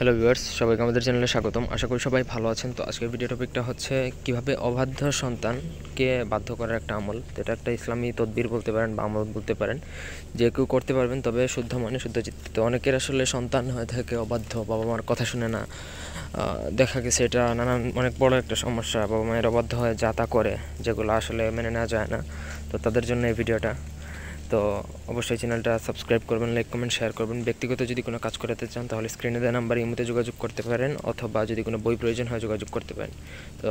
Hello viewers, সবাইকে আমাদের চ্যানেলে স্বাগতম। আশা করি সবাই ভালো আছেন। তো আজকের ভিডিও টপিকটা হচ্ছে কিভাবে অবাধ্য সন্তানকে বাধ্য করার একটা আমল। এটা একটা ইসলামী তদবির বলতে পারেন বা আমল বলতে পারেন, যে কেউ করতে পারবেন, তবে শুদ্ধ মনে শুদ্ধ চিত্তে। তো অনেকের আসলে সন্তান হয়ে থাকে অবাধ্য, বাবা মার কথা শুনে না। দেখা গেছে এটা নানান অনেক বড় একটা সমস্যা। বাবা মায়ের অবাধ্য হয়ে যা তা করে, যেগুলো আসলে মেনে নেওয়া যায় না। তো তাদের জন্য এই ভিডিওটা। তো অবশ্যই চ্যানেলটা সাবস্ক্রাইব করবেন, লাইক কমেন্ট শেয়ার করবেন। ব্যক্তিগত যদি কোনো কাজ করাতে চান তাহলে স্ক্রিনে দেওয়া নাম্বারে ইমোতে যোগাযোগ করতে পারেন, অথবা যদি কোনো বই প্রয়োজন হয় যোগাযোগ করতে পারেন। তো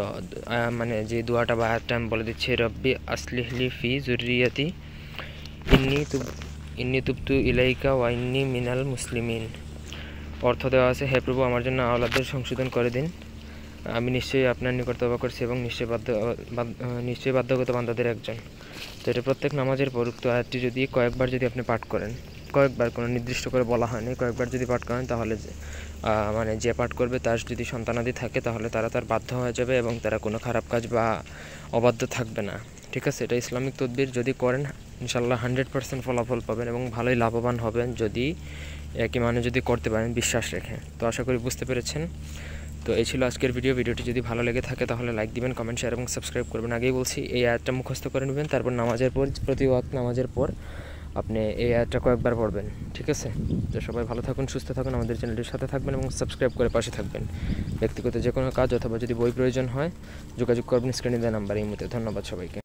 মানে যে দোয়াটা বা আয়াতটা আমি বলে দিচ্ছি, রব্বি আসলিহলি ফি যুররিয়াতি ইন্নি তুবতু ইলাইকা ওয়া ইন্নি মিনাল মুসলিমিন। অর্থ দেওয়া আছে, হে প্রভু, আমার জন্য আওলাদের সংশোধন করে দিন। আমি নিশ্চয়ই আপনার নিকট তওবা করছি এবং নিশ্চয়ই বাধ্যগত বান্দাদের একজন। তো এটা প্রত্যেক নামাজের পর উক্ত আয়াতটি যদি কয়েকবার যদি আপনি পাঠ করেন, কয়েকবার, কোনো নির্দিষ্ট করে বলা হয়নি, কয়েকবার যদি পাঠ করেন তাহলে মানে যে পাঠ করবে তার যদি সন্তানাদি থাকে তাহলে তার বাধ্য হয়ে যাবে এবং তারা কোনো খারাপ কাজ বা অবাধ্য থাকবে না। ঠিক আছে, এটা ইসলামিক তদবির। যদি করেন ইনশাল্লাহ 100% ফলাফল পাবেন এবং ভালোই লাভবান হবেন, যদি একই মানে যদি করতে পারেন বিশ্বাস রেখে। তো আশা করি বুঝতে পেরেছেন। তো এই ছিল আজকের ভিডিওটি যদি ভালো লেগে থাকে তাহলে লাইক দিবেন, কমেন্ট শেয়ার এবং সাবস্ক্রাইব করবেন। আগেই বলছি, এই আয়াতটা মুখস্থ করে নেবেন, তারপর নামাজের পর, প্রতি ওয়াক্ত নামাজের পর আপনি এই আয়াতটা কয়েকবার পড়বেন। ঠিক আছে? তো সবাই ভালো থাকুন, সুস্থ থাকুন, আমাদের চ্যানেলটির সাথে থাকবেন এবং সাবস্ক্রাইব করে পাশে থাকবেন। ব্যক্তিগত যে কোনো কাজ অথবা যদি বই প্রয়োজন হয় যোগাযোগ করবেন স্ক্রিনে দেওয়া নাম্বারে। এই মুহূর্তে ধন্যবাদ সবাইকে।